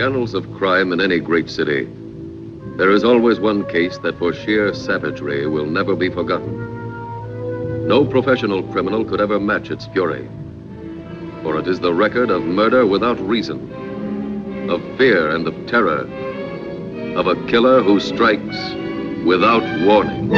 annals of crime in any great city, there is always one case that for sheer savagery will never be forgotten. No professional criminal could ever match its fury, for it is the record of murder without reason, of fear and of terror, of a killer who strikes without warning.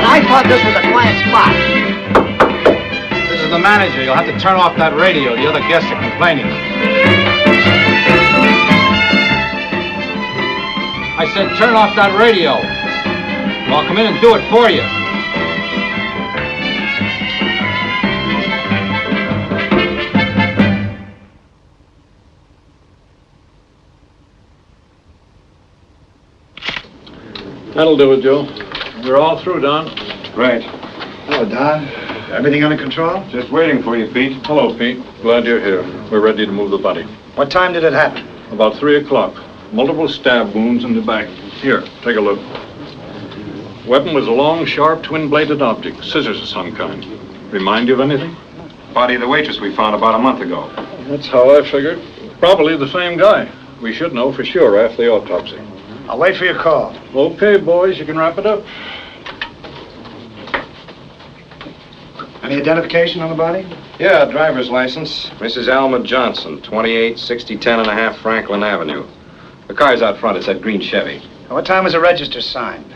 I thought this was a quiet spot. This is the manager. You'll have to turn off that radio. The other guests are complaining. I said turn off that radio. I'll come in and do it for you. That'll do it, Joe. We're all through, Don. Right. Hello, Don. Everything under control? Just waiting for you, Pete. Hello, Pete. Glad you're here. We're ready to move the body. What time did it happen? About 3 o'clock. Multiple stab wounds in the back. Here, take a look. Weapon was a long, sharp, twin-bladed object. Scissors of some kind. Remind you of anything? Body of the waitress we found about a month ago. That's how I figured. Probably the same guy. We should know for sure after the autopsy. I'll wait for your call. Okay, boys, you can wrap it up. Any identification on the body? Yeah, driver's license. Mrs. Alma Johnson, 286010.5 Franklin Avenue. The car's out front. It's that green Chevy. What time was the register signed?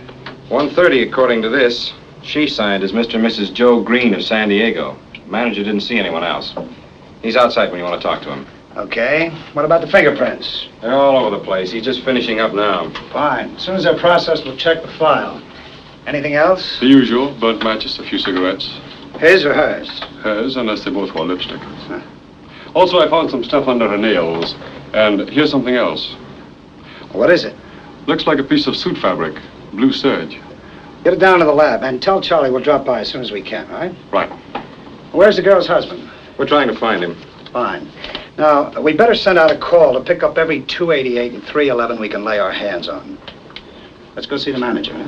1:30, according to this. She signed as Mr. and Mrs. Joe Green of San Diego. The manager didn't see anyone else. He's outside when you want to talk to him. Okay. What about the fingerprints? They're all over the place. He's just finishing up now. Fine. As soon as they're processed, we'll check the file. Anything else? The usual, burnt matches, a few cigarettes. His or hers? Hers, unless they both wore lipstick. Huh. Also, I found some stuff under her nails. And here's something else. What is it? Looks like a piece of suit fabric. Blue serge. Get it down to the lab and tell Charlie we'll drop by as soon as we can, all right? Right. Where's the girl's husband? We're trying to find him. Fine. Now, we better send out a call to pick up every 288 and 311 we can lay our hands on. Let's go see the manager, huh?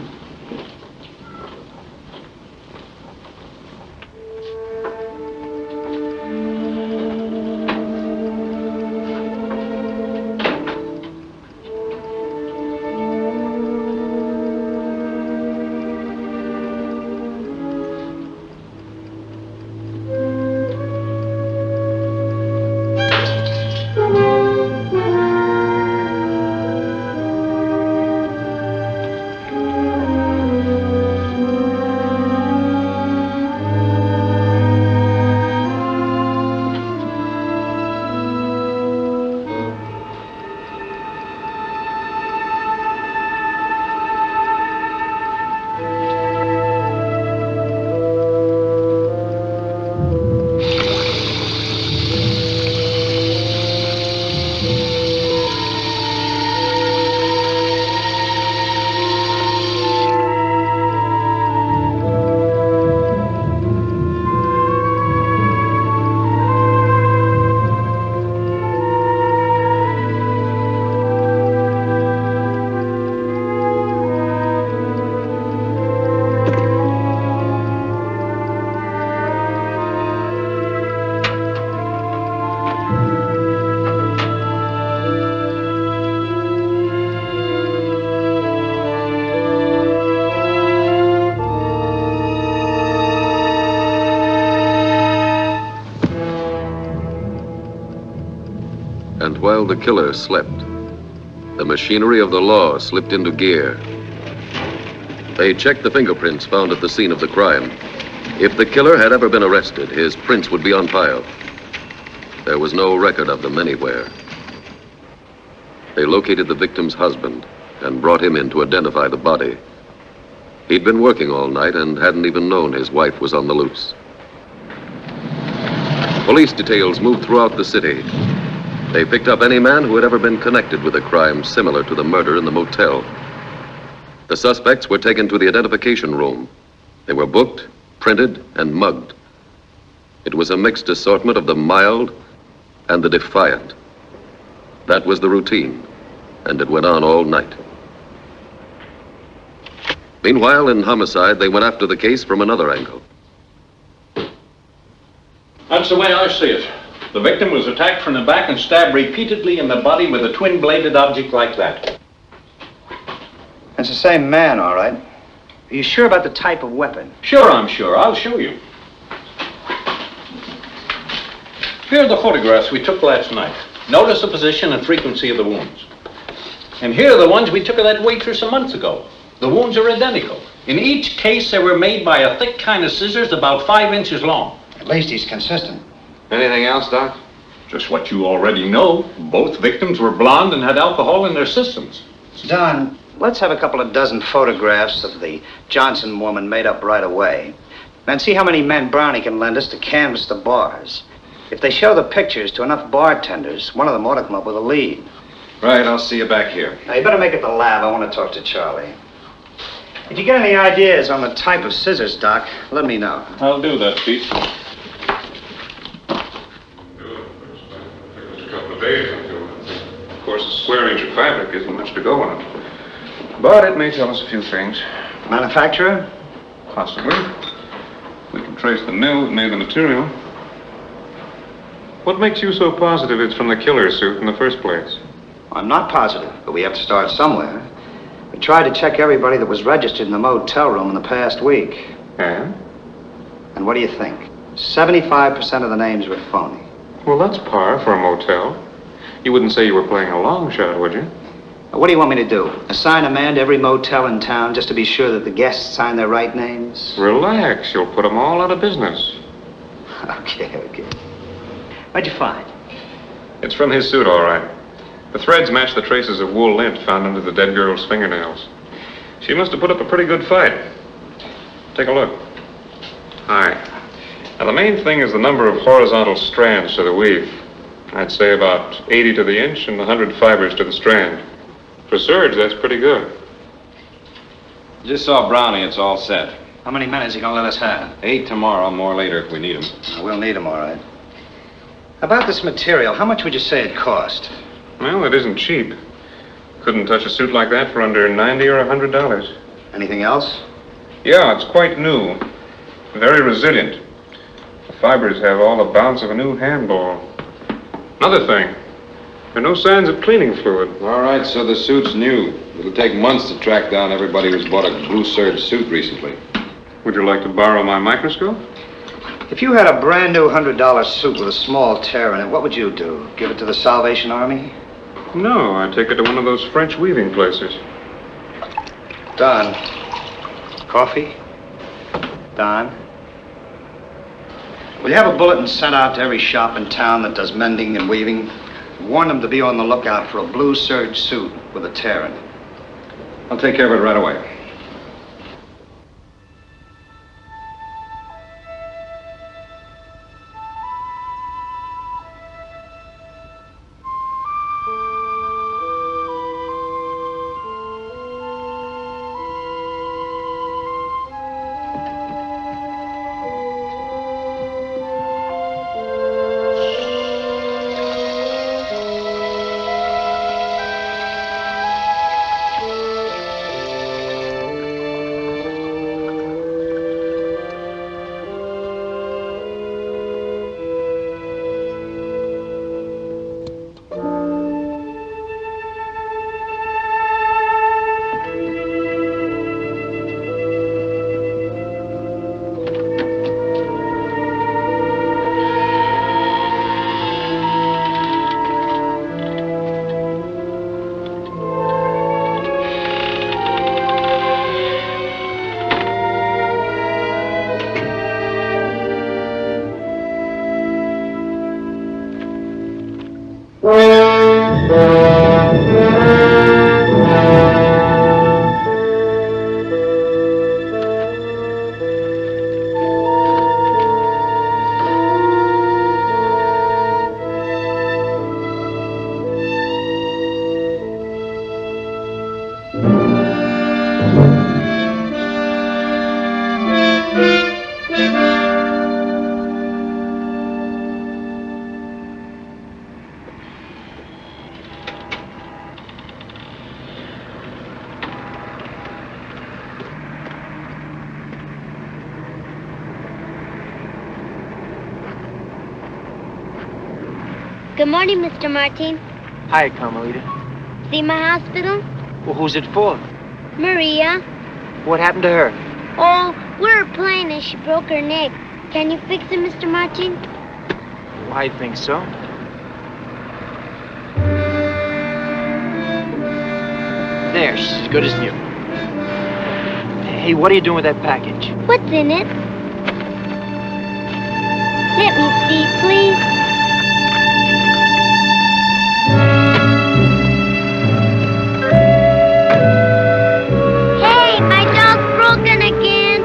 And while the killer slept, the machinery of the law slipped into gear. They checked the fingerprints found at the scene of the crime. If the killer had ever been arrested, his prints would be on file. There was no record of them anywhere. They located the victim's husband and brought him in to identify the body. He'd been working all night and hadn't even known his wife was on the loose. Police details moved throughout the city. They picked up any man who had ever been connected with a crime similar to the murder in the motel. The suspects were taken to the identification room. They were booked, printed, and mugged. It was a mixed assortment of the mild and the defiant. That was the routine, and it went on all night. Meanwhile, in homicide, they went after the case from another angle. That's the way I see it. The victim was attacked from the back and stabbed repeatedly in the body with a twin-bladed object like that. It's the same man, all right. Are you sure about the type of weapon? Sure, I'm sure. I'll show you. Here are the photographs we took last night. Notice the position and frequency of the wounds. And here are the ones we took of that waitress a month ago. The wounds are identical. In each case, they were made by a thick kind of scissors about 5 inches long. At least he's consistent. Anything else, Doc? Just what you already know. Both victims were blonde and had alcohol in their systems. Don, let's have a couple of dozen photographs of the Johnson woman made up right away. Then see how many men Brownie can lend us to canvass the bars. If they show the pictures to enough bartenders, one of them ought to come up with a lead. Right, I'll see you back here. Now, you better make it the lab. I want to talk to Charlie. If you get any ideas on the type of scissors, Doc, let me know. I'll do that, Pete. A couple of days until, of course, a square inch of fabric isn't much to go on it. But it may tell us a few things. Manufacturer? Possibly. We can trace the mill that made the material. What makes you so positive it's from the killer suit in the first place? I'm not positive, but we have to start somewhere. We tried to check everybody that was registered in the motel room in the past week. And? And what do you think? 75% of the names were phony. Well, that's par for a motel. You wouldn't say you were playing a long shot, would you? Now, what do you want me to do? Assign a man to every motel in town just to be sure that the guests sign their right names? Relax, you'll put them all out of business. Okay. What'd you find? It's from his suit, all right. The threads match the traces of wool lint found under the dead girl's fingernails. She must have put up a pretty good fight. Take a look. Hi. Now, the main thing is the number of horizontal strands to the weave. I'd say about 80 to the inch and 100 fibers to the strand. For serge, that's pretty good. Just saw Brownie. It's all set. How many men is he gonna let us have? 8 tomorrow, more later if we need him. We'll need him, all right. About this material, how much would you say it cost? Well, it isn't cheap. Couldn't touch a suit like that for under $90 or $100. Anything else? Yeah, it's quite new. Very resilient. The fibers have all the bounce of a new handball. Another thing, there are no signs of cleaning fluid. All right, so the suit's new. It'll take months to track down everybody who's bought a blue serge suit recently. Would you like to borrow my microscope? If you had a brand new $100 suit with a small tear in it, what would you do? Give it to the Salvation Army? No, I'd take it to one of those French weaving places. Don. Coffee? Don? Will you have a bulletin sent out to every shop in town that does mending and weaving? Warn them to be on the lookout for a blue serge suit with a tear in it. I'll take care of it right away. Good morning, Mr. Martin. Hi, Carmelita. See my hospital? Well, who's it for? Maria. What happened to her? Oh, we were playing and she broke her neck. Can you fix it, Mr. Martin? Well, I think so. There, she's as good as new. Hey, what are you doing with that package? What's in it? Let me see, please. Hey, my doll's broken again.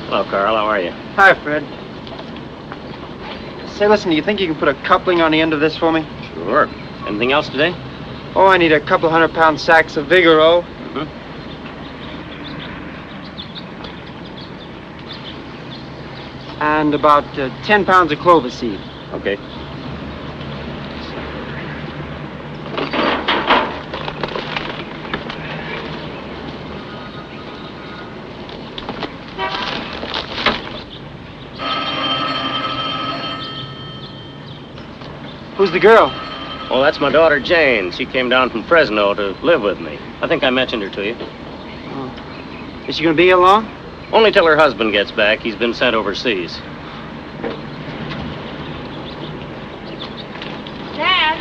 Hello, Carl. How are you? Hi, Fred. Say, listen, do you think you can put a coupling on the end of this for me? Sure. Anything else today? Oh, I need a couple 100-pound sacks of Vigoro. And about 10 pounds of clover seed. Okay. Who's the girl? Well, that's my daughter, Jane. She came down from Fresno to live with me. I think I mentioned her to you. Oh. Is she going to be here long? Only till her husband gets back. He's been sent overseas. Dad?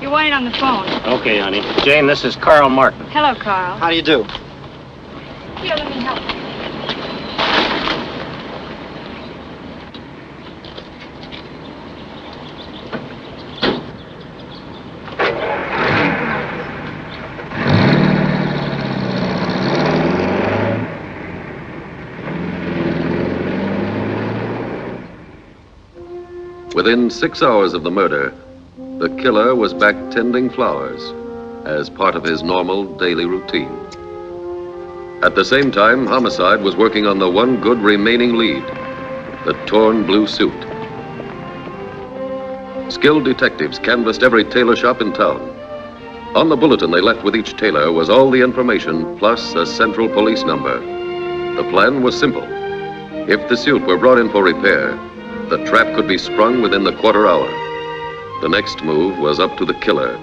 You're waiting on the phone. Okay, honey. Jane, this is Carl Martin. Hello, Carl. How do you do? Here, let me help you. Within 6 hours of the murder, the killer was back tending flowers as part of his normal daily routine. At the same time, homicide was working on the one good remaining lead, the torn blue suit. Skilled detectives canvassed every tailor shop in town. On the bulletin they left with each tailor was all the information plus a central police number. The plan was simple. If the suit were brought in for repair, the trap could be sprung within the quarter hour. The next move was up to the killer.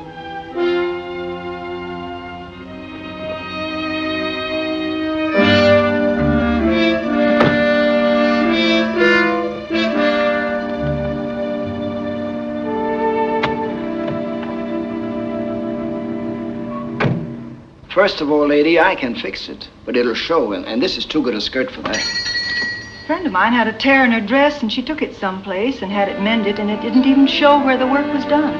First of all, lady, I can fix it, but it'll show, and this is too good a skirt for that. A friend of mine had a tear in her dress, and she took it someplace and had it mended, and it didn't even show where the work was done.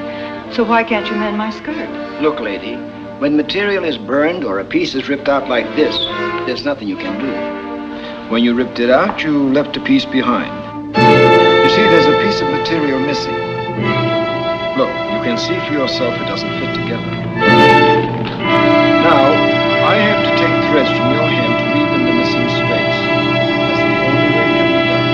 So why can't you mend my skirt? Look, lady, when material is burned or a piece is ripped out like this, there's nothing you can do. When you ripped it out, you left a piece behind. You see, there's a piece of material missing. Look, you can see for yourself it doesn't fit together. Now, I have to take threads from your hem to weave in the missing space. That's the only way it can be done.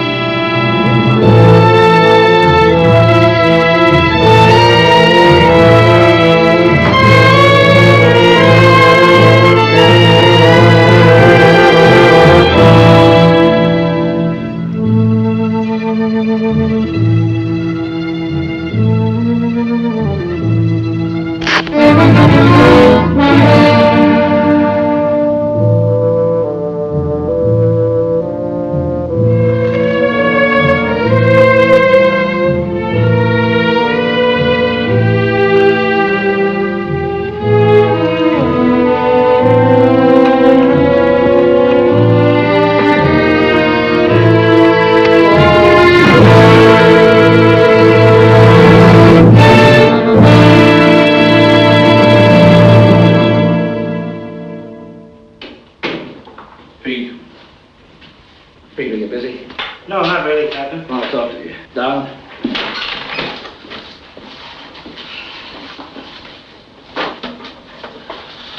No, not really, Captain. I'll talk to you. Down.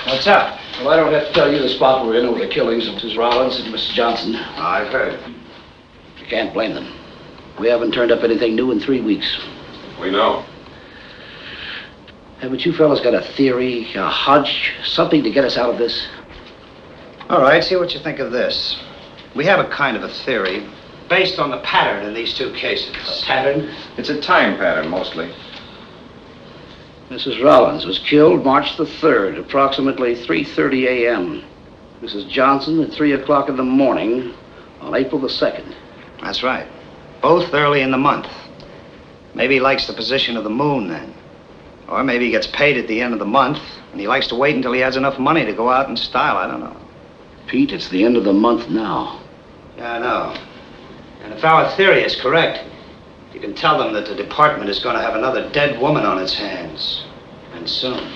What's up? Well, I don't have to tell you the spot we're in over the killings of Mrs. Rollins and Mrs. Johnson. I've heard. You can't blame them. We haven't turned up anything new in 3 weeks. We know. Haven't you fellas got a theory, a hunch, something to get us out of this? All right, see what you think of this. We have a kind of a theory based on the pattern in these two cases. A pattern? It's a time pattern, mostly. Mrs. Rollins was killed March the 3rd, approximately 3:30 a.m. Mrs. Johnson at 3 o'clock in the morning on April the 2nd. That's right. Both early in the month. Maybe he likes the position of the moon then. Or maybe he gets paid at the end of the month, and he likes to wait until he has enough money to go out in style. I don't know. Pete, it's the end of the month now. Yeah, I know. And if our theory is correct, you can tell them that the department is going to have another dead woman on its hands. And soon.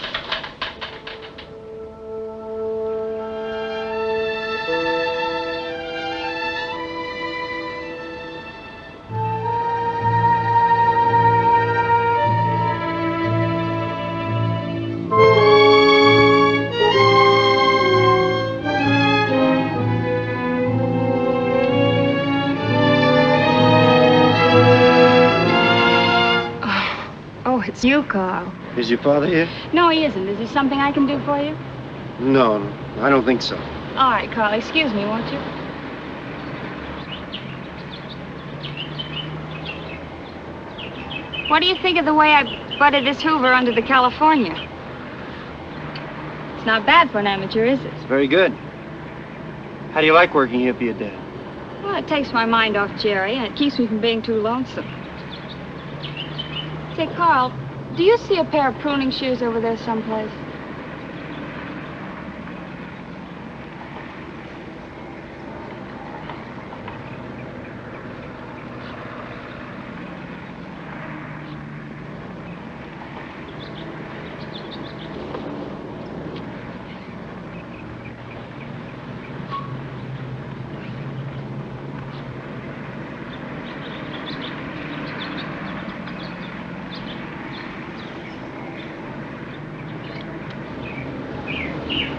It's you, Carl. Is your father here? No, he isn't. Is there something I can do for you? No, I don't think so. All right, Carl. Excuse me, won't you? What do you think of the way I butted this Hoover under the California? It's not bad for an amateur, is it? It's very good. How do you like working here for your dad? Well, it takes my mind off Jerry, and it keeps me from being too lonesome. Say, Carl, do you see a pair of pruning shears over there someplace?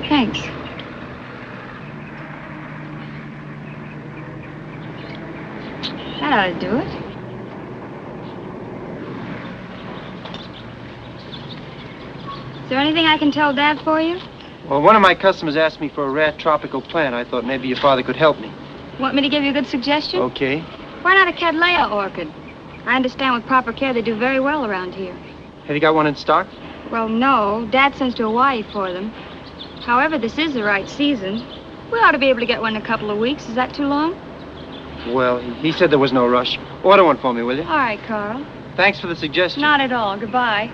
Thanks. That ought to do it. Is there anything I can tell Dad for you? Well, one of my customers asked me for a rare tropical plant. I thought maybe your father could help me. Want me to give you a good suggestion? Okay. Why not a Cattleya orchid? I understand with proper care they do very well around here. Have you got one in stock? Well, no. Dad sends to Hawaii for them. However, this is the right season. We ought to be able to get one in a couple of weeks. Is that too long? Well, he said there was no rush. Order one for me, will you? All right, Carl. Thanks for the suggestion. Not at all. Goodbye.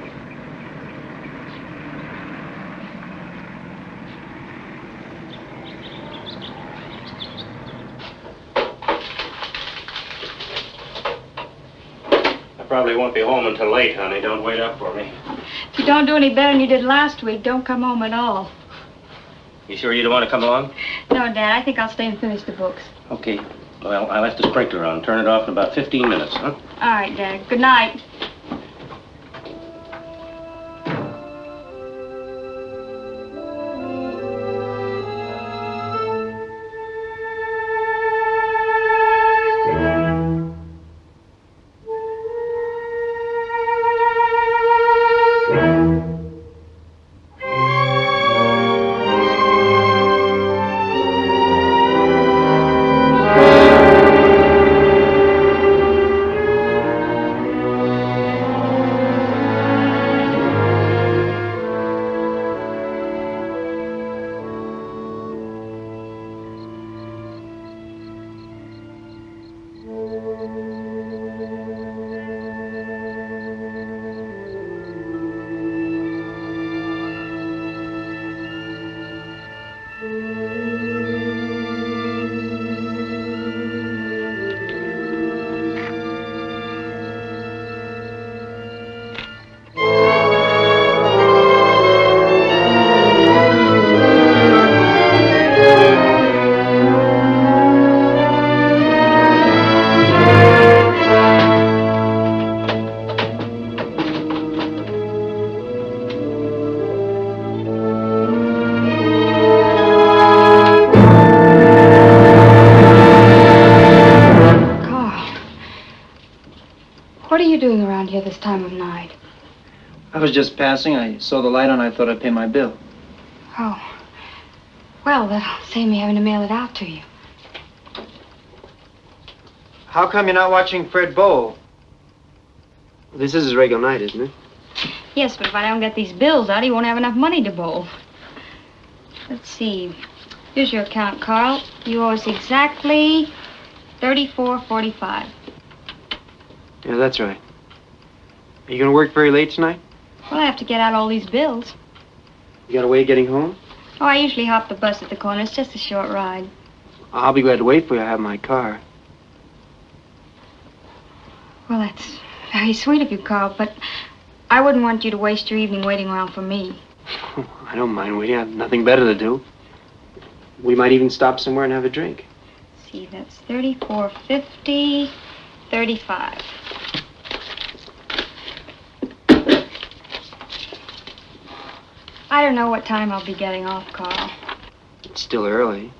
I probably won't be home until late, honey. Don't wait up for me. If you don't do any better than you did last week, don't come home at all. You sure you don't want to come along? No, Dad. I think I'll stay and finish the books. Okay. Well, I left the sprinkler on. Turn it off in about 15 minutes, huh? All right, Dad. Good night. What are you doing around here this time of night? I was just passing. I saw the light on. I thought I'd pay my bill. Oh. Well, that'll save me having to mail it out to you. How come you're not watching Fred bowl? This is his regular night, isn't it? Yes, but if I don't get these bills out, he won't have enough money to bowl. Let's see. Here's your account, Carl. You owe us exactly $34.45. Yeah, that's right. Are you going to work very late tonight? Well, I have to get out all these bills. You got a way of getting home? Oh, I usually hop the bus at the corner. It's just a short ride. I'll be glad to wait for you. I have my car. Well, that's very sweet of you, Carl, but I wouldn't want you to waste your evening waiting around for me. I don't mind waiting. I have nothing better to do. We might even stop somewhere and have a drink. See, that's $34.50, $35. I don't know what time I'll be getting off, Carl. It's still early.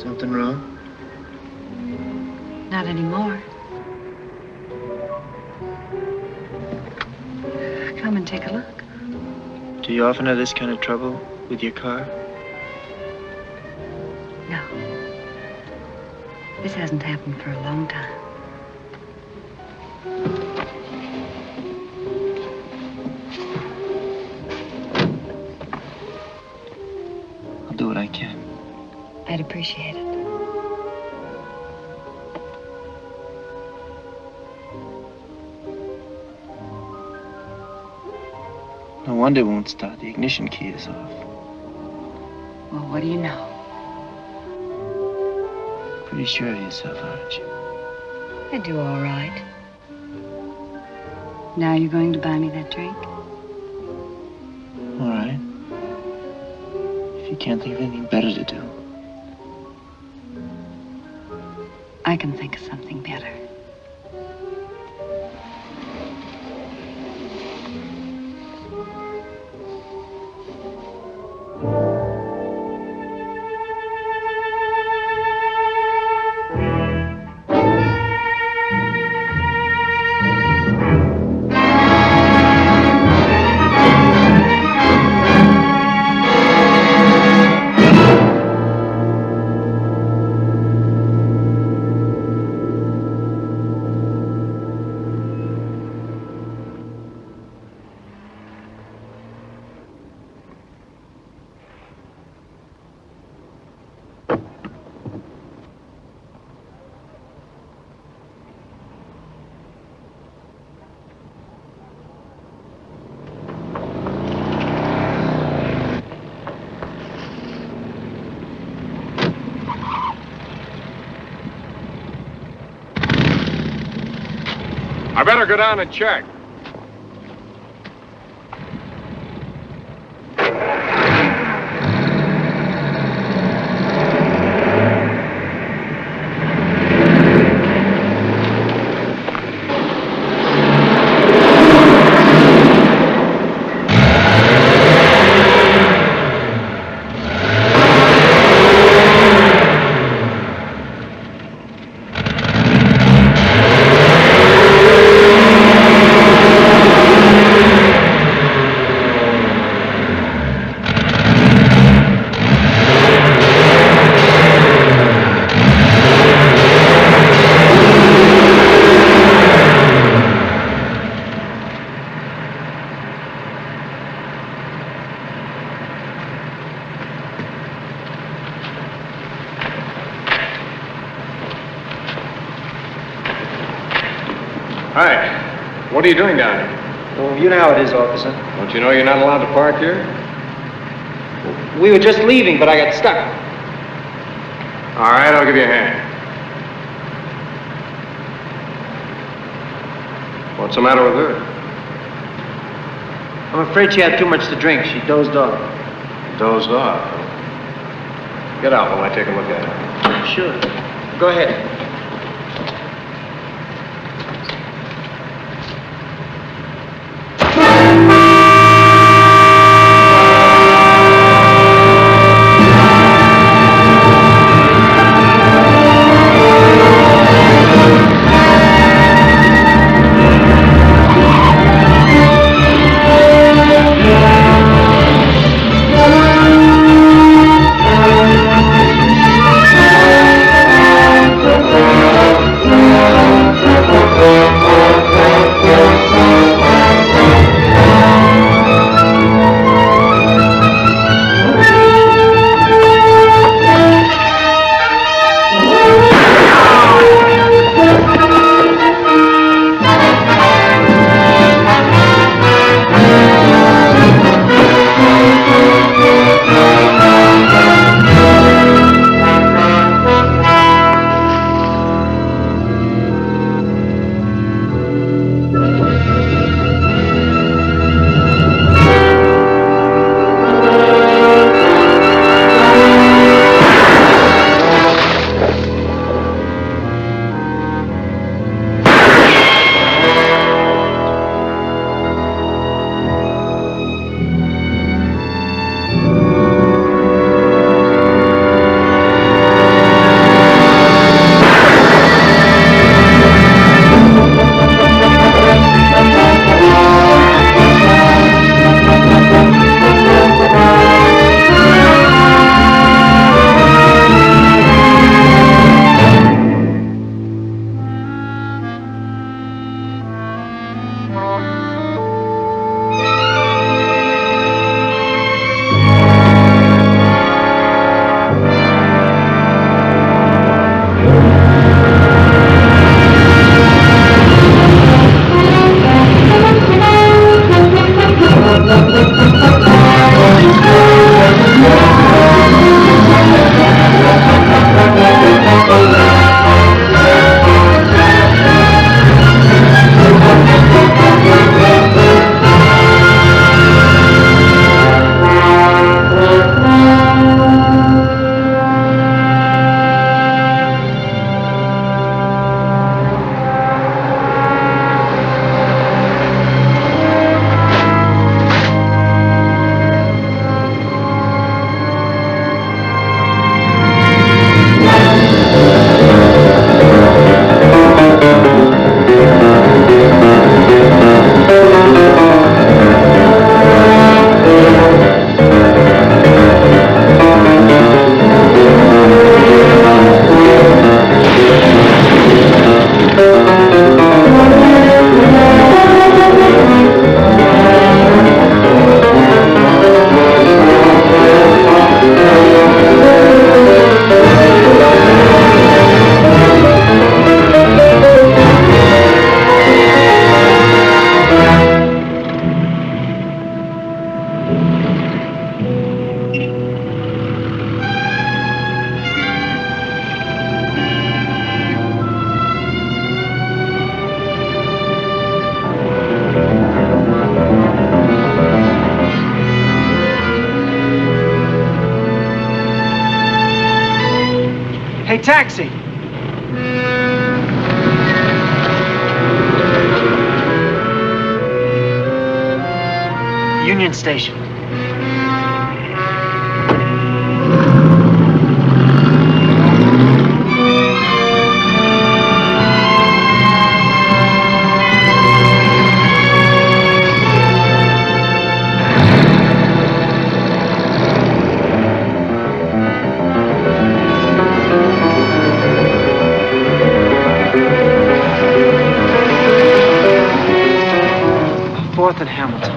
Something wrong? Not anymore. Come and take a look. Do you often have this kind of trouble with your car? No. This hasn't happened for a long time. I'll do what I can. I'd appreciate it. No wonder it won't start. The ignition key is off. Well, what do you know? Pretty sure of yourself, aren't you? I do all right. Now you're going to buy me that drink? All right. If you can't think of anything better to do. I can think of something better. I better go down and check. Hi. What are you doing down here? Well, you know how it is, officer. Don't you know you're not allowed to park here? We were just leaving, but I got stuck. All right, I'll give you a hand. What's the matter with her? I'm afraid she had too much to drink. She dozed off. Dozed off. Get out while I take a look at her. Sure. Go ahead. Hey, taxi! Union Station. Fourth and Hamilton.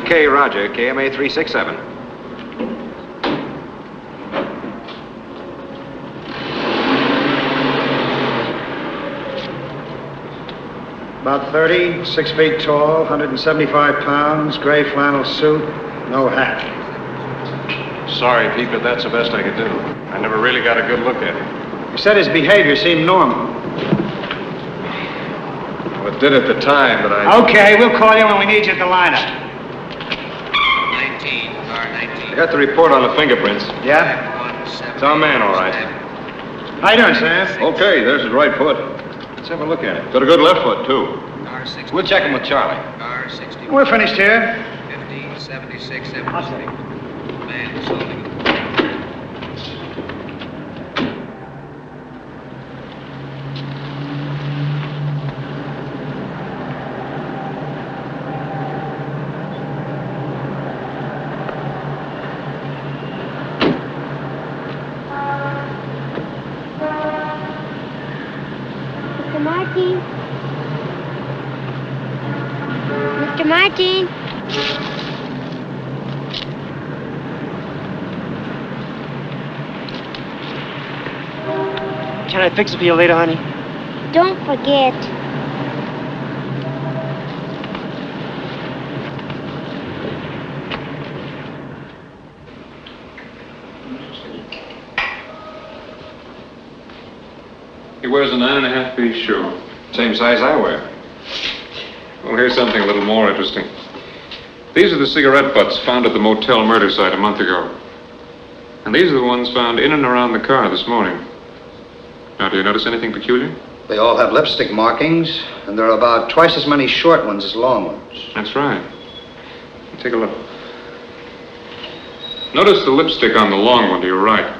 K. Roger, KMA 367. About 30, 6 feet tall, 175 pounds, gray flannel suit, no hat. Sorry, Pete, but that's the best I could do. I never really got a good look at him. You said his behavior seemed normal. Well, it did at the time, but I... Okay, we'll call you when we need you at the lineup. I got the report on the fingerprints. Yeah? It's our man, all right. How you doing, Sam? Okay, there's his right foot. Let's have a look at it. Got a good left foot, too. We'll check him with Charlie. We're finished here. 76, 76. Mr. Martin. Can I fix it for you later, honey? Don't forget. He wears a 9.5 piece shoe. Same size I wear. Well, here's something a little more interesting. These are the cigarette butts found at the motel murder site a month ago. And these are the ones found in and around the car this morning. Now, do you notice anything peculiar? They all have lipstick markings, and there are about twice as many short ones as long ones. That's right. Take a look. Notice the lipstick on the long one to your right.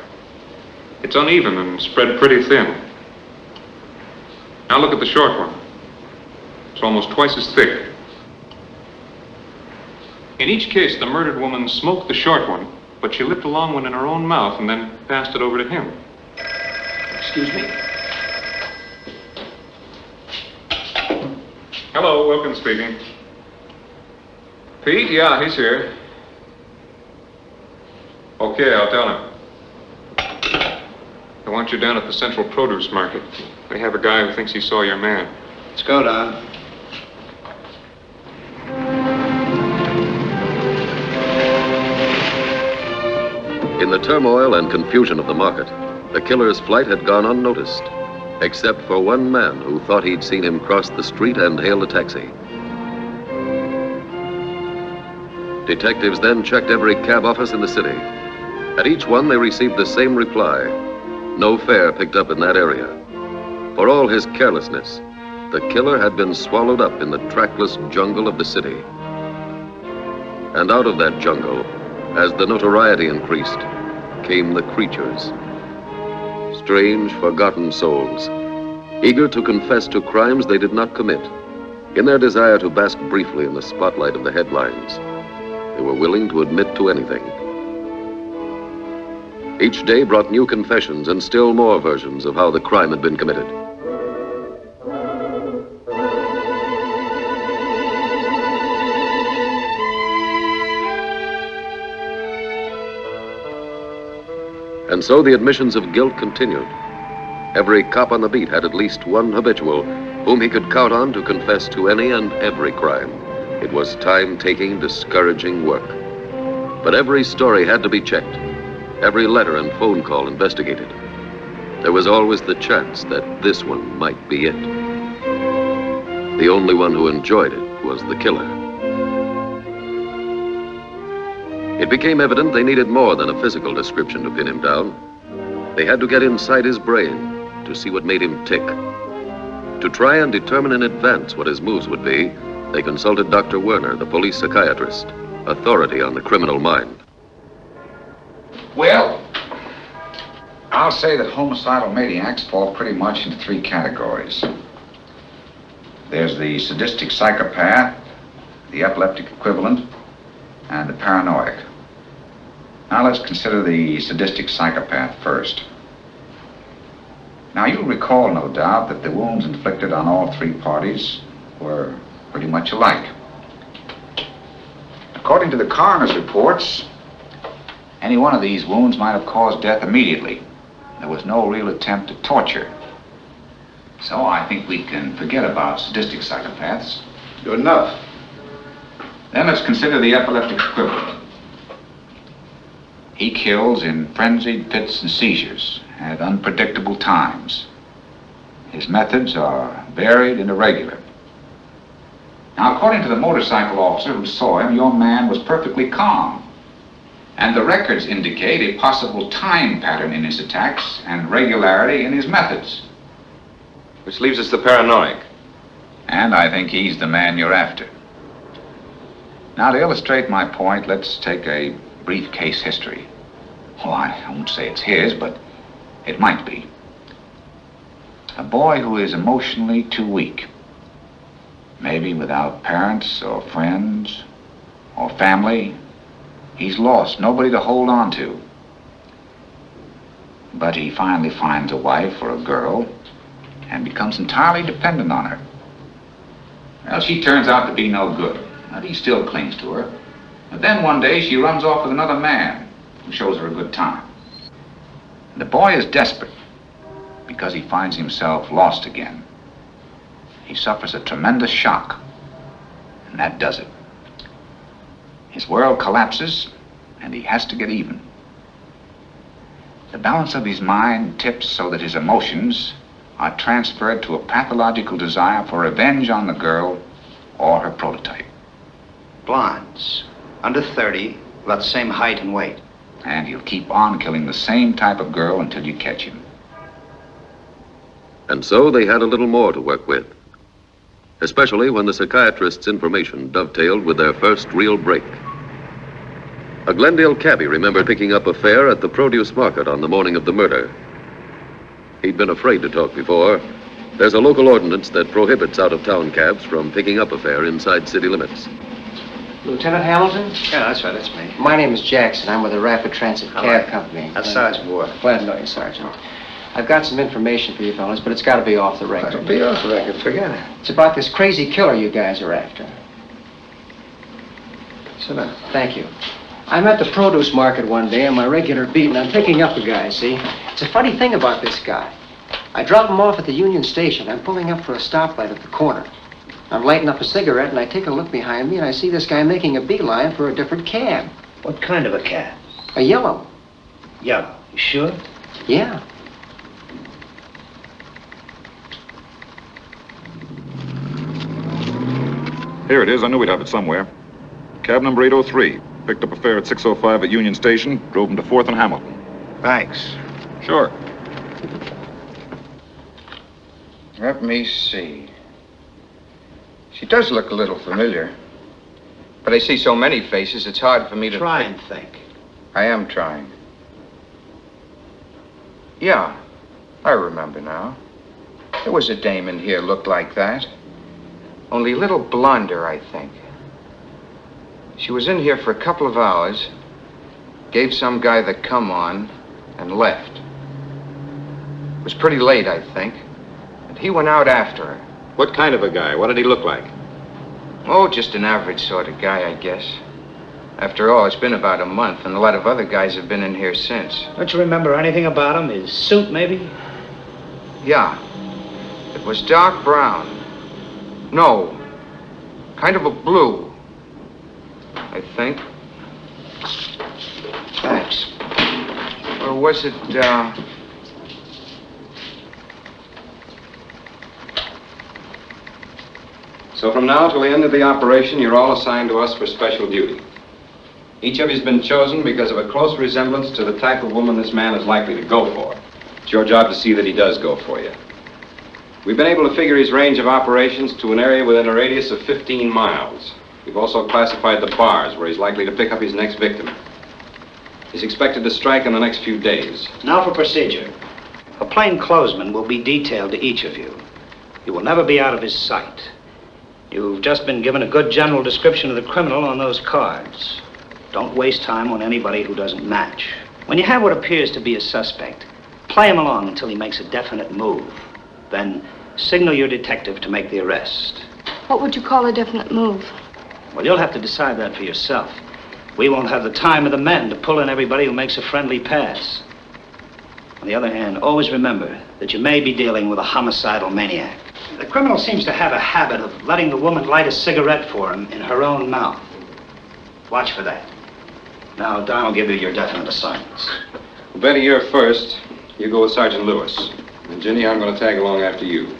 It's uneven and spread pretty thin. Now look at the short one. It's almost twice as thick. In each case, the murdered woman smoked the short one, but she lit the long one in her own mouth and then passed it over to him. Excuse me. Hello, Wilkins speaking. Pete? Yeah, he's here. Okay, I'll tell him. I want you down at the Central Produce Market. They have a guy who thinks he saw your man. Let's go, Don. In the turmoil and confusion of the market, the killer's flight had gone unnoticed, except for one man who thought he'd seen him cross the street and hail a taxi. Detectives then checked every cab office in the city. At each one, they received the same reply: no fare picked up in that area. For all his carelessness, the killer had been swallowed up in the trackless jungle of the city. And out of that jungle, as the notoriety increased, came the creatures. Strange, forgotten souls, eager to confess to crimes they did not commit. In their desire to bask briefly in the spotlight of the headlines, they were willing to admit to anything. Each day brought new confessions and still more versions of how the crime had been committed. And so the admissions of guilt continued. Every cop on the beat had at least one habitual whom he could count on to confess to any and every crime. It was time-taking, discouraging work. But every story had to be checked, every letter and phone call investigated. There was always the chance that this one might be it. The only one who enjoyed it was the killer. It became evident they needed more than a physical description to pin him down. They had to get inside his brain to see what made him tick. To try and determine in advance what his moves would be, they consulted Dr. Werner, the police psychiatrist, authority on the criminal mind. Well, I'll say that homicidal maniacs fall pretty much into three categories. There's the sadistic psychopath, the epileptic equivalent, and the paranoic. Now let's consider the sadistic psychopath first. Now you'll recall, no doubt, that the wounds inflicted on all three parties were pretty much alike. According to the coroner's reports, any one of these wounds might have caused death immediately. There was no real attempt at torture. So I think we can forget about sadistic psychopaths. Good enough. Then let's consider the epileptic equivalent. He kills in frenzied fits and seizures at unpredictable times. His methods are varied and irregular. Now, according to the motorcycle officer who saw him, your man was perfectly calm. And the records indicate a possible time pattern in his attacks and regularity in his methods. Which leaves us the paranoic. And I think he's the man you're after. Now, to illustrate my point, let's take a brief case history. Well, I won't say it's his, but it might be. A boy who is emotionally too weak. Maybe without parents or friends or family. He's lost, nobody to hold on to. But he finally finds a wife or a girl and becomes entirely dependent on her. Well, she turns out to be no good, but he still clings to her. But then one day she runs off with another man who shows her a good time. The boy is desperate because he finds himself lost again. He suffers a tremendous shock, and that does it. His world collapses, and he has to get even. The balance of his mind tips so that his emotions are transferred to a pathological desire for revenge on the girl or her prototype. Blondes, under 30, about the same height and weight. And he'll keep on killing the same type of girl until you catch him. And so they had a little more to work with, especially when the psychiatrist's information dovetailed with their first real break. A Glendale cabbie remembered picking up a fare at the produce market on the morning of the murder. He'd been afraid to talk before. There's a local ordinance that prohibits out-of-town cabs from picking up a fare inside city limits. Lieutenant Hamilton? Yeah, that's right, that's me. My name is Jackson. I'm with the Rapid Transit Cab Company. That's Sergeant Ward. Glad to know you, Sergeant. I've got some information for you fellas, but it's got to be off the record. It'll be off the record, forget it. It's about this crazy killer you guys are after. Sit down. Thank you. I'm at the produce market one day on my regular beat, and I'm picking up a guy, see? It's a funny thing about this guy. I drop him off at the Union Station. I'm pulling up for a stoplight at the corner. I'm lighting up a cigarette, and I take a look behind me, and I see this guy making a beeline for a different cab. What kind of a cab? A yellow. Yellow. You sure? Yeah. Here it is. I knew we'd have it somewhere. Cab number 803. Picked up a fare at 6:05 at Union Station. Drove him to 4th and Hamilton. Thanks. Sure. Let me see. She does look a little familiar. But I see so many faces, it's hard for me to... Try and think. I am trying. Yeah, I remember now. There was a dame in here looked like that. Only a little blonder, I think. She was in here for a couple of hours, gave some guy the come on, and left. It was pretty late, I think, and he went out after her. What kind of a guy? What did he look like? Oh, just an average sort of guy, I guess. After all, it's been about a month, and a lot of other guys have been in here since. Don't you remember anything about him? His suit, maybe? Yeah. It was dark brown. No. Kind of a blue. I think. Thanks. Or was it, So from now till the end of the operation, you're all assigned to us for special duty. Each of you's been chosen because of a close resemblance to the type of woman this man is likely to go for. It's your job to see that he does go for you. We've been able to figure his range of operations to an area within a radius of 15 miles. We've also classified the bars where he's likely to pick up his next victim. He's expected to strike in the next few days. Now for procedure. A plainclothesman will be detailed to each of you. You will never be out of his sight. You've just been given a good general description of the criminal on those cards. Don't waste time on anybody who doesn't match. When you have what appears to be a suspect, play him along until he makes a definite move. Then signal your detective to make the arrest. What would you call a definite move? Well, you'll have to decide that for yourself. We won't have the time of the men to pull in everybody who makes a friendly pass. On the other hand, always remember that you may be dealing with a homicidal maniac. The criminal seems to have a habit of letting the woman light a cigarette for him in her own mouth. Watch for that. Now, Don will give you your definite assignments. Well, Betty, you're first. You go with Sergeant Lewis. And Ginny, I'm going to tag along after you.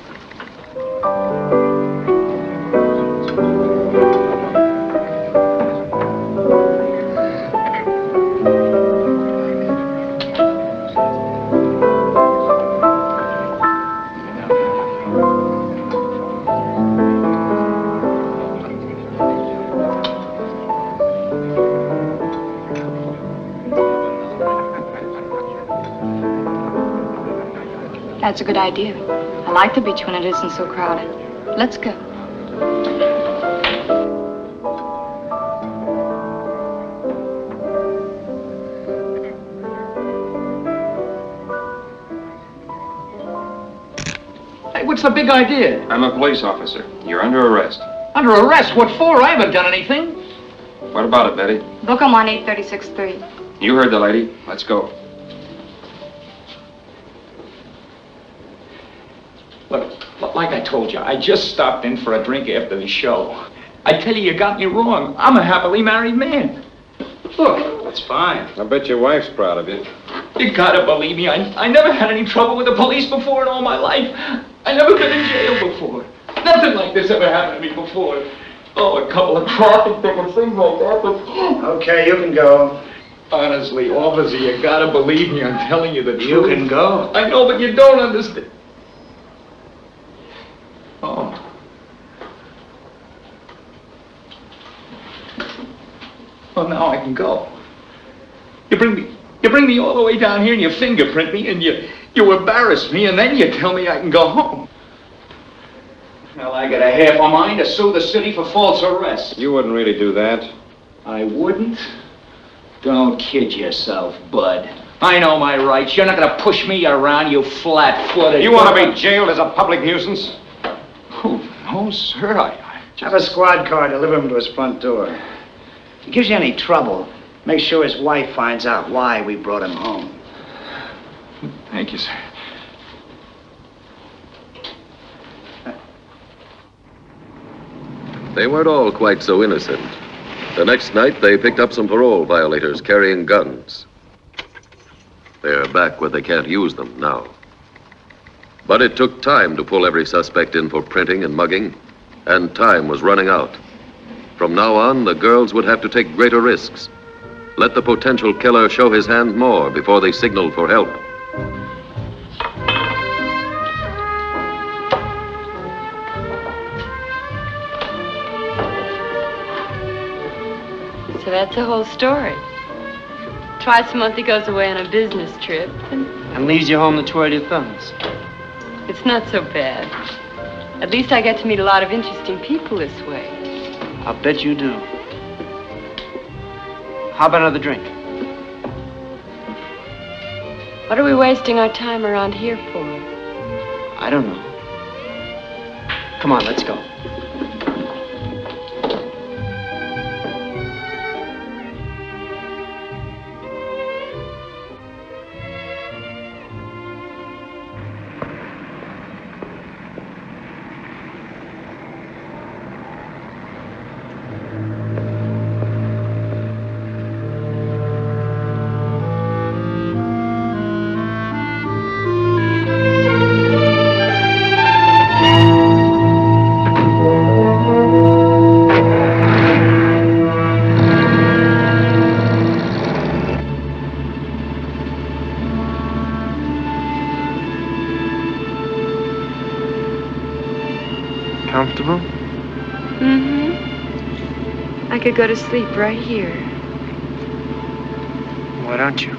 That's a good idea. I like the beach when it isn't so crowded. Let's go. Hey, what's the big idea? I'm a police officer. You're under arrest. Under arrest? What for? I haven't done anything. What about it, Betty? Book him on 836-3. You heard the lady. Let's go. Look, like I told you, I just stopped in for a drink after the show. I tell you got me wrong. I'm a happily married man. Look. That's fine. I bet your wife's proud of you. You gotta believe me. I never had any trouble with the police before in all my life. I never been in jail before. Nothing like this ever happened to me before. Oh, a couple of traffic tickets, things like that, but... Okay, you can go. Honestly, officer, you gotta believe me. I'm telling you the truth. You can go. I know, but you don't understand. Oh. Well, now I can go. You bring me all the way down here and you fingerprint me and you embarrass me and then you tell me I can go home. Well, I got a half a mind to sue the city for false arrest. You wouldn't really do that. I wouldn't? Don't kid yourself, bud. I know my rights. You're not gonna push me around, you flat-footed... You want to be jailed as a public nuisance? Oh, no, sir, Have a squad car deliver him to his front door. If he gives you any trouble, make sure his wife finds out why we brought him home. Thank you, sir. They weren't all quite so innocent. The next night, they picked up some parole violators carrying guns. They're back where they can't use them now. But it took time to pull every suspect in for printing and mugging, and time was running out. From now on, the girls would have to take greater risks. Let the potential killer show his hand more before they signaled for help. So that's the whole story. Twice a month he goes away on a business trip. And leaves you home to twirl your thumbs. It's not so bad. At least I get to meet a lot of interesting people this way. I'll bet you do. How about another drink? What are we wasting our time around here for? I don't know. Come on, let's go. I could go to sleep right here. Why don't you?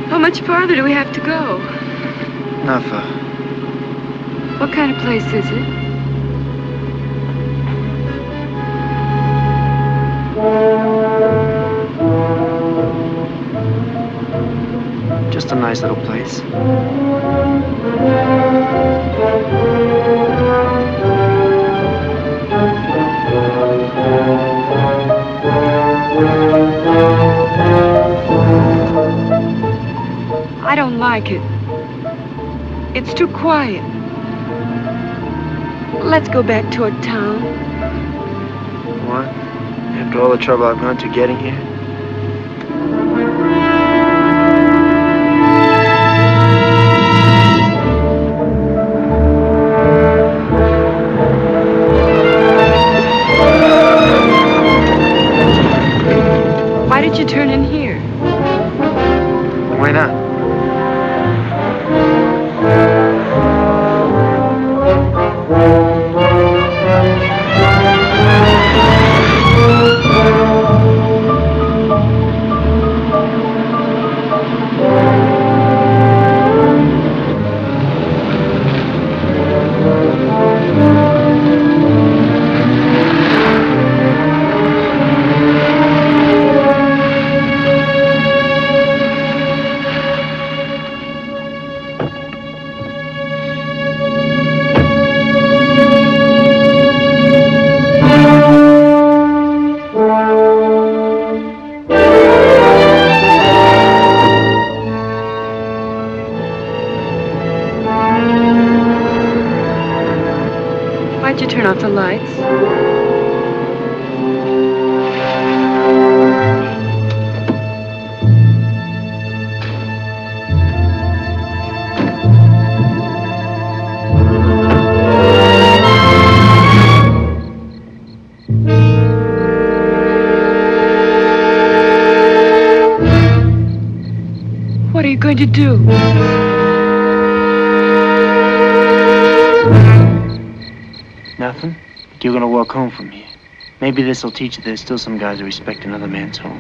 How much farther do we have to go? Not far. What kind of place is it? Just a nice little place. I don't like it. It's too quiet. Let's go back toward town. What? After all the trouble I've gone to getting here? Why did you turn in here? Why not? Why'd you turn off the lights? What are you going to do? Nothing? You're gonna walk home from here. Maybe this'll teach you there's still some guys who respect another man's home.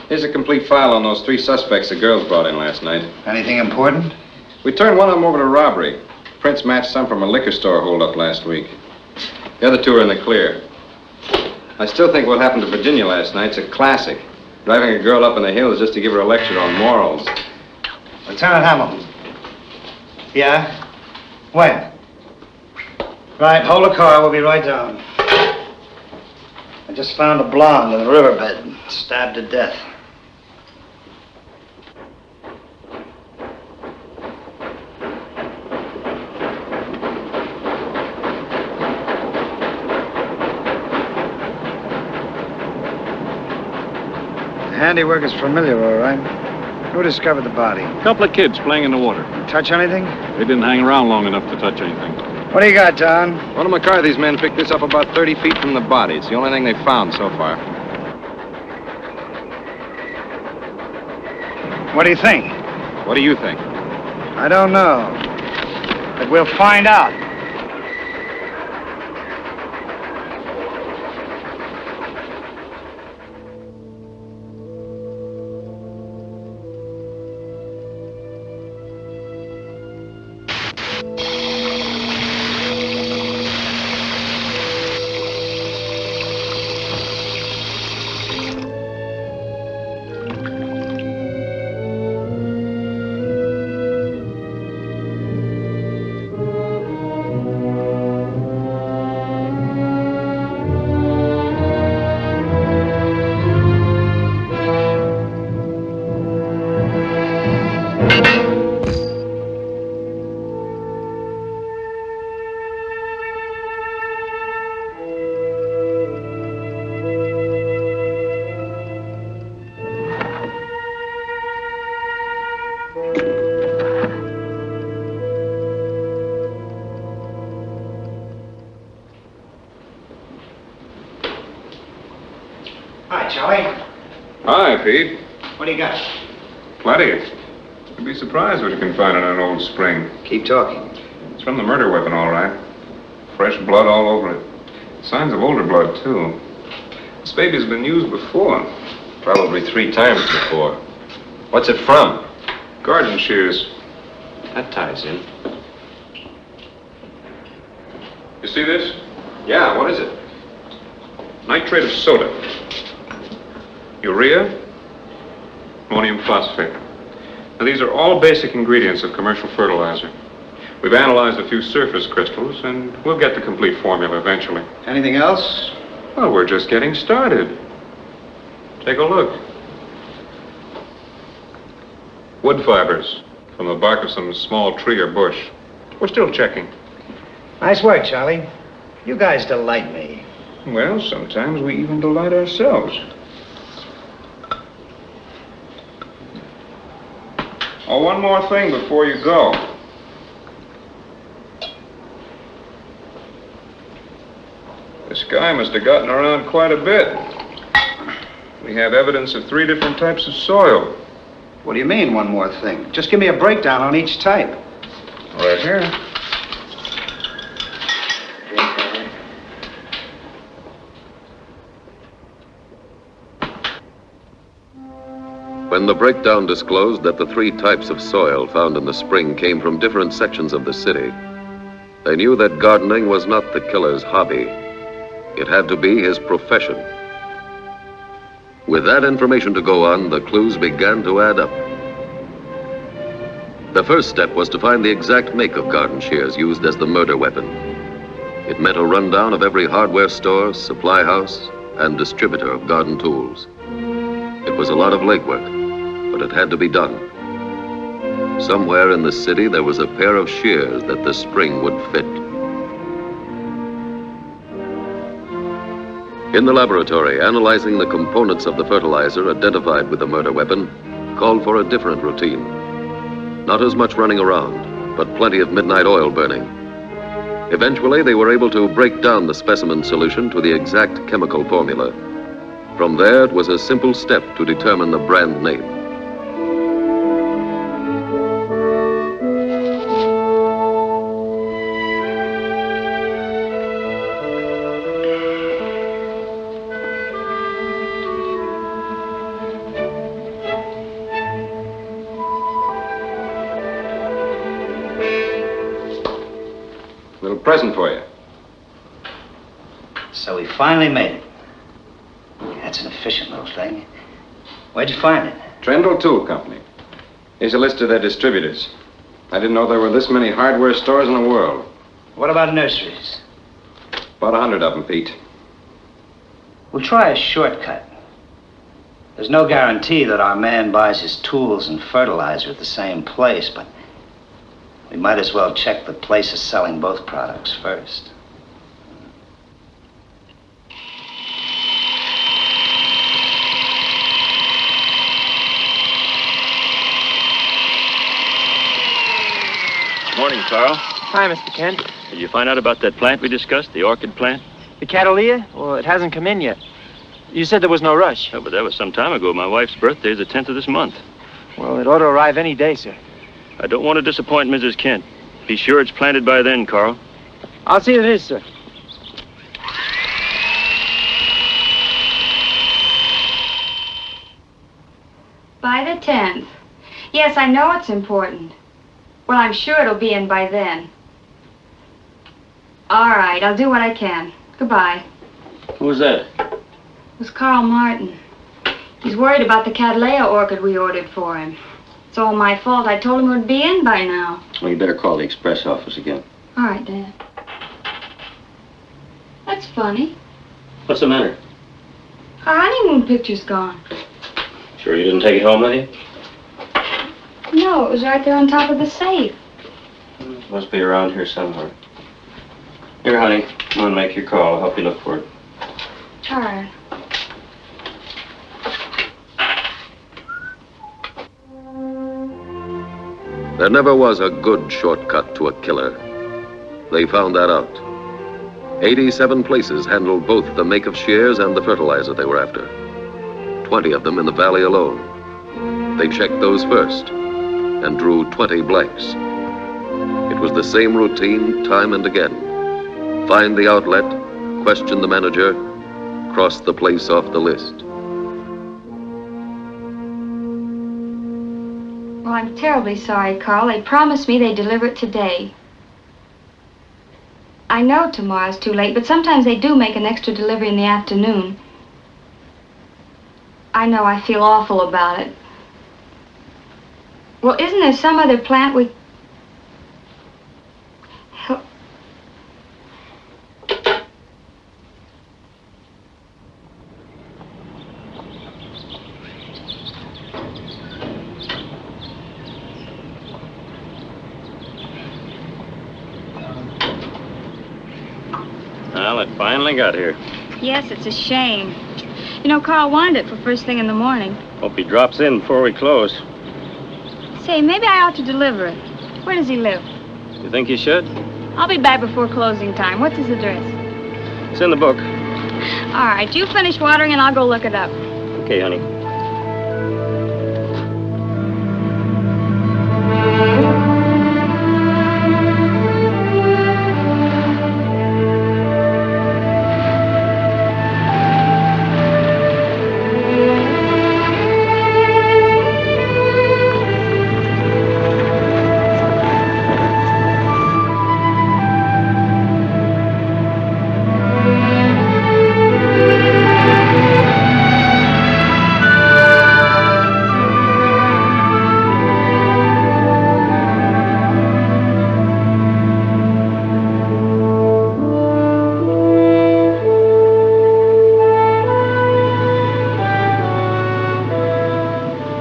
Here's a complete file on those 3 suspects the girls brought in last night. Anything important? We turned one of them over to robbery. Prints matched some from a liquor store holdup last week. The other 2 are in the clear. I still think what happened to Virginia last night's a classic. Driving a girl up in the hills just to give her a lecture on morals. Lieutenant Hamilton. Yeah? When? Right, hold the car. We'll be right down. I just found a blonde in the riverbed, stabbed to death. The handiwork is familiar, all right. Who discovered the body? A couple of kids playing in the water. Touch anything? They didn't hang around long enough to touch anything. What do you got, Don? One of McCarthy's men picked this up about 30 feet from the body. It's the only thing they found so far. What do you think? What do you think? I don't know. But we'll find out. Hi, Charlie. Hi, Pete. What do you got? Plenty. You'd be surprised what you can find in an old spring. Keep talking. It's from the murder weapon, all right. Fresh blood all over it. Signs of older blood, too. This baby's been used before. Probably 3 times before. What's it from? Garden shears. That ties in. You see this? Yeah, what is it? Nitrate of soda. Urea. Ammonium phosphate. Now, these are all basic ingredients of commercial fertilizer. We've analyzed a few surface crystals, and we'll get the complete formula eventually. Anything else? Well, we're just getting started. Take a look. Wood fibers from the bark of some small tree or bush. We're still checking. Nice work, Charlie. You guys delight me. Well, sometimes we even delight ourselves. Oh, one more thing before you go. This guy must have gotten around quite a bit. We have evidence of 3 different types of soil. What do you mean, one more thing? Just give me a breakdown on each type. Right here. When the breakdown disclosed that the 3 types of soil found in the spring came from different sections of the city, they knew that gardening was not the killer's hobby. It had to be his profession. With that information to go on, the clues began to add up. The first step was to find the exact make of garden shears used as the murder weapon. It meant a rundown of every hardware store, supply house, and distributor of garden tools. It was a lot of legwork, but it had to be done. Somewhere in the city, there was a pair of shears that the spring would fit. In the laboratory, analyzing the components of the fertilizer identified with the murder weapon called for a different routine. Not as much running around, but plenty of midnight oil burning. Eventually, they were able to break down the specimen solution to the exact chemical formula. From there, it was a simple step to determine the brand name. Little present for you. So we finally made it. That's an efficient little thing. Where'd you find it? Trendle Tool Company. Here's a list of their distributors. I didn't know there were this many hardware stores in the world. What about nurseries? About 100 of them, Pete. We'll try a shortcut. There's no guarantee that our man buys his tools and fertilizer at the same place, but we might as well check the places selling both products first. Carl. Hi, Mr. Kent. Did you find out about that plant we discussed, the orchid plant? The Catalina? Well, it hasn't come in yet. You said there was no rush. Oh, but that was some time ago. My wife's birthday is the 10th of this month. Well, it ought to arrive any day, sir. I don't want to disappoint Mrs. Kent. Be sure it's planted by then, Carl. I'll see that it is, sir. By the 10th. Yes, I know it's important. Well, I'm sure it'll be in by then. All right, I'll do what I can. Goodbye. Who was that? It was Carl Martin. He's worried about the Cattleya orchid we ordered for him. It's all my fault. I told him it would be in by now. Well, you better call the express office again. All right, Dad. That's funny. What's the matter? Our honeymoon picture's gone. Sure you didn't take it home with you? No, it was right there on top of the safe. Must be around here somewhere. Here, honey. Come on, make your call. I'll help you look for it. All right. There never was a good shortcut to a killer. They found that out. 87 places handled both the make of shears and the fertilizer they were after. 20 of them in the valley alone. They checked those first and drew 20 blanks. It was the same routine time and again. Find the outlet, question the manager, cross the place off the list. Well, I'm terribly sorry, Carl. They promised me they'd deliver it today. I know tomorrow's too late, but sometimes they do make an extra delivery in the afternoon. I know I feel awful about it. Well, isn't there some other plant we... Well, it finally got here. Yes, it's a shame. You know, Carl wanted it for first thing in the morning. Hope he drops in before we close. Say, maybe I ought to deliver it. Where does he live? You think you should? I'll be back before closing time. What's his address? It's in the book. All right, you finish watering and I'll go look it up. Okay, honey.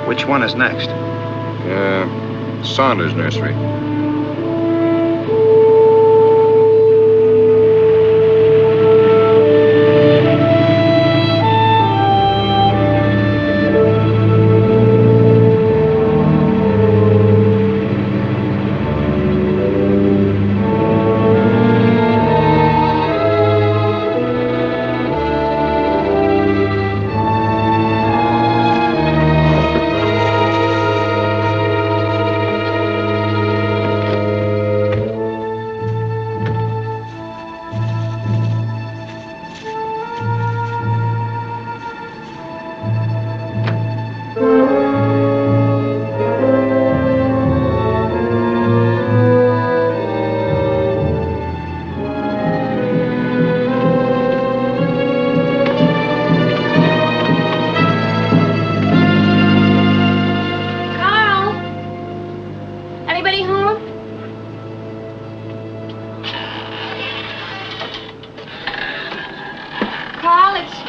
Which one is next? Saunders Nursery.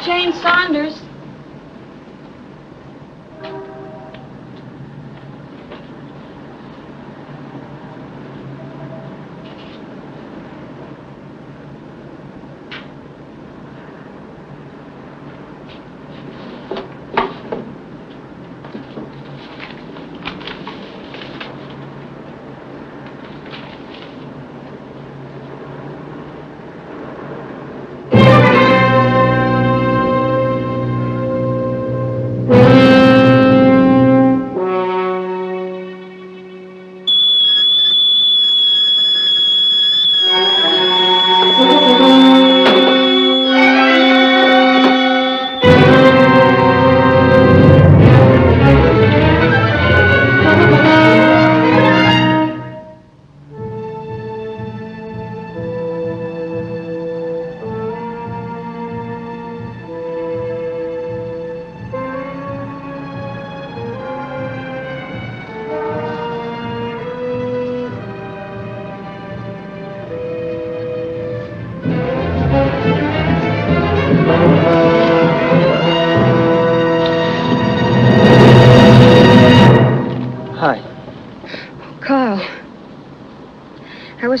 Jane Saunders.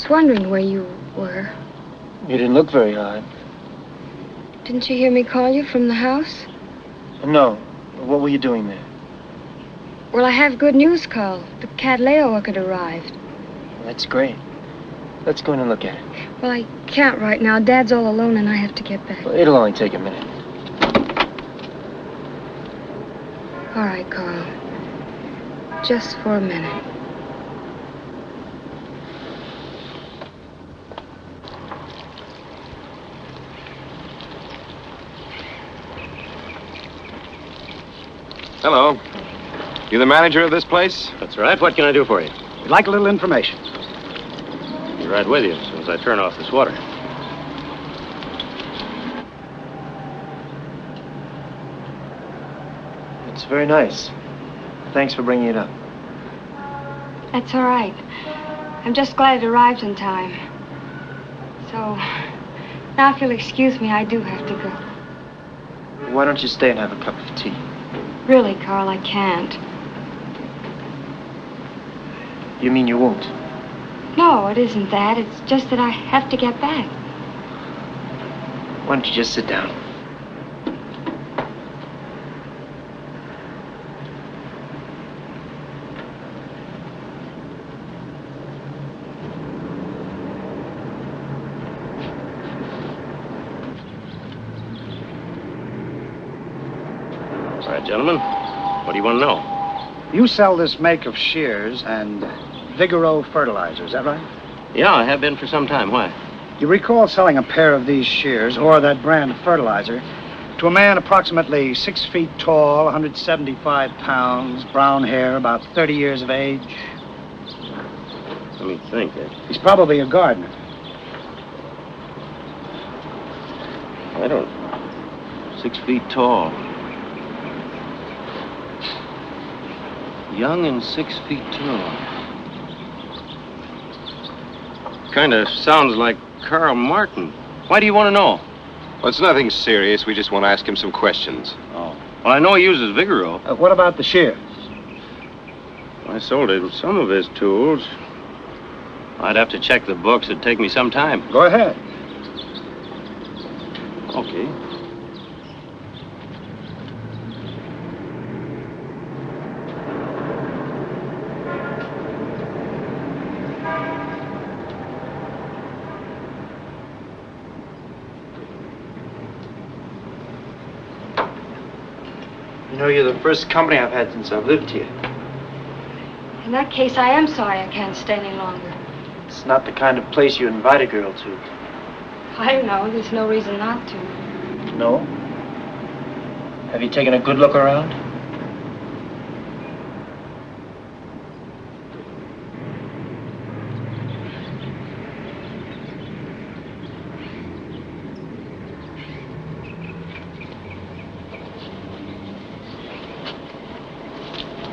just wondering where you were. You didn't look very hard. Didn't you hear me call you from the house? No. What were you doing there? Well, I have good news, Carl. The Cattleya orchid arrived. That's great. Let's go in and look at it. Well, I can't right now. Dad's all alone and I have to get back. Well, it'll only take a minute. All right, Carl. Just for a minute. Hello. You the manager of this place? That's right. What can I do for you? We'd like a little information. Be right with you as soon as I turn off this water. It's very nice. Thanks for bringing it up. That's all right. I'm just glad it arrived in time. So, now if you'll excuse me, I do have to go. Why don't you stay and have a cup of tea? Really, Carl, I can't. You mean you won't? No, it isn't that. It's just that I have to get back. Why don't you just sit down? All right, gentlemen. What do you want to know? You sell this make of shears and Vigoro fertilizer, is that right? Yeah, I have been for some time. Why? You recall selling a pair of these shears, or that brand of fertilizer, to a man approximately 6 feet tall, 175 pounds, brown hair, about 30 years of age? Let me think. He's probably a gardener. I don't... 6 feet tall. Young and 6 feet tall. Kind of sounds like Carl Martin. Why do you want to know? Well, it's nothing serious. We just want to ask him some questions. Oh. Well, I know he uses Vigoro. What about the shears? I sold him some of his tools. I'd have to check the books. It'd take me some time. Go ahead. Okay. You know, you're the first company I've had since I've lived here. In that case, I am sorry I can't stay any longer. It's not the kind of place you invite a girl to. I know. There's no reason not to. No? Have you taken a good look around?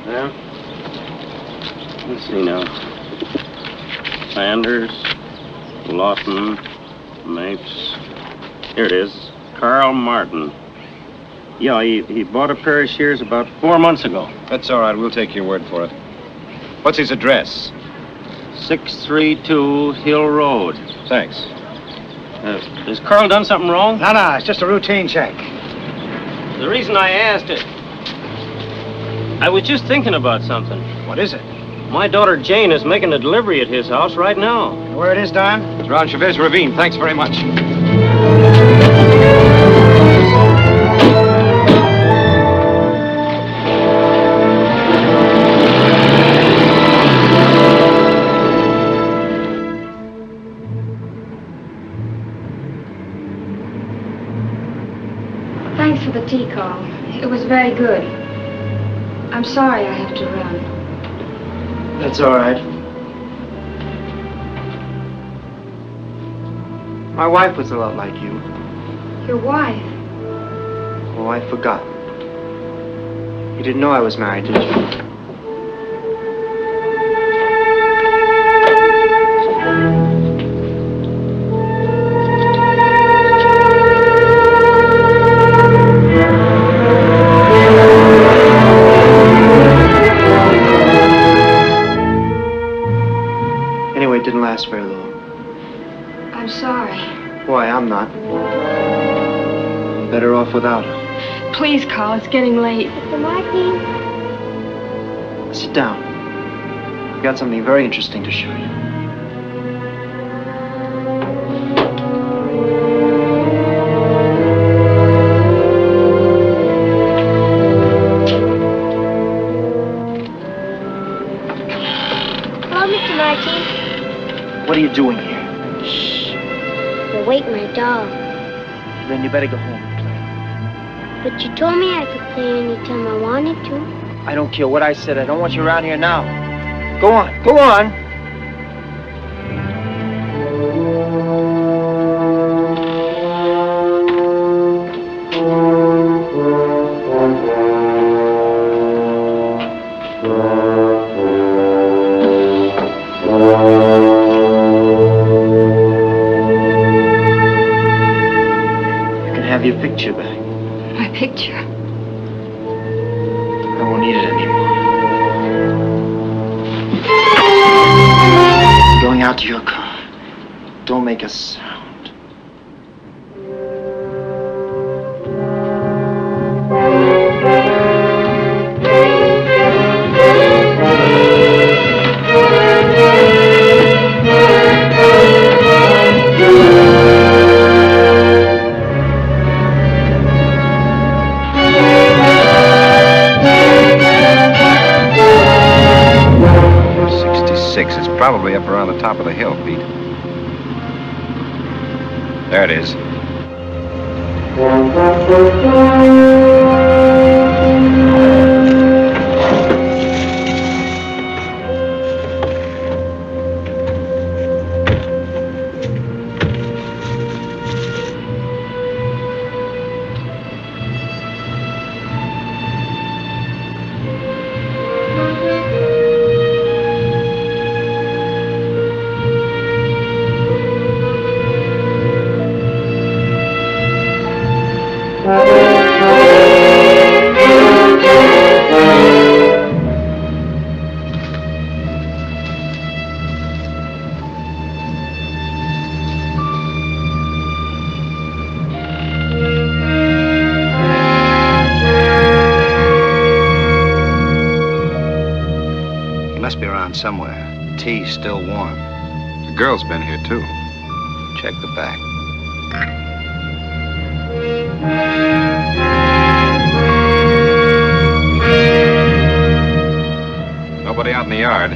Yeah. Let's see now. Sanders, Lawton, Mapes. Here it is. Carl Martin. Yeah, he bought a pair of shears about 4 months ago. That's all right. We'll take your word for it. What's his address? 632 Hill Road. Thanks. Has Carl done something wrong? No, it's just a routine check. The reason I asked it, I was just thinking about something. What is it? My daughter Jane is making a delivery at his house right now. Where it is, Don? It's around Chavez Ravine. Thanks very much. Thanks for the tea, Carl. It was very good. I'm sorry I have to run. That's all right. My wife was a lot like you. Your wife? Oh, I forgot. You didn't know I was married, did you? Anyway, it didn't last very long. I'm sorry. Why, I'm not. Better off without her. Please, Carl, it's getting late. Mr. Martin. Sit down. I've got something very interesting to show you. Hello, Mr. Martin. What are you doing here? You're waiting my dog. Then you better go home. But you told me I could play anytime I wanted to. I don't care what I said. I don't want you around here now. Go on. Go on. You can have your picture back. My picture. I won't need it anymore. Going out to your car. Don't make a sound. It's probably up around the top of the hill, Pete. There it is. He must be around somewhere. Tea's still warm. The girl's been here, too. Check the back. Nobody out in the yard.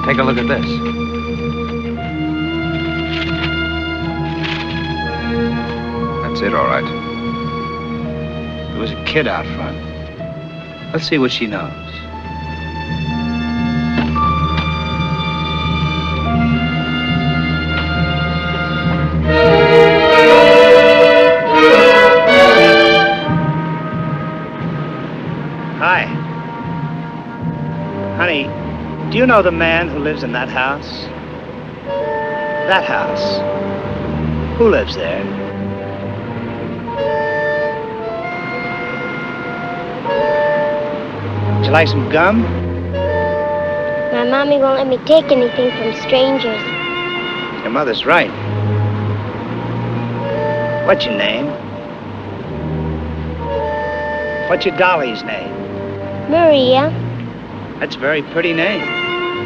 Take a look at this. That's it, all right. There was a kid out front. Let's see what she knows. Hi. Honey, do you know the man who lives in that house? That house. Who lives there? Would you like some gum? My mommy won't let me take anything from strangers. Your mother's right. What's your name? What's your dolly's name? Maria. That's a very pretty name.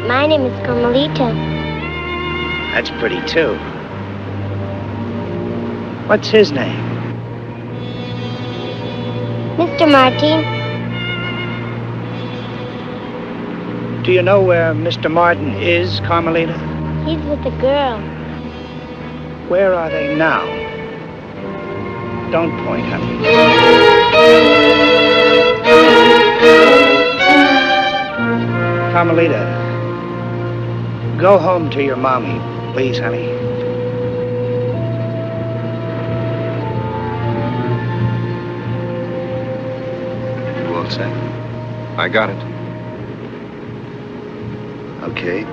My name is Carmelita. That's pretty, too. What's his name? Mr. Martin. Do you know where Mr. Martin is, Carmelita? He's with a girl. Where are they now? Don't point, honey. Carmelita, go home to your mommy, please, honey. You all set? I got it. Okay.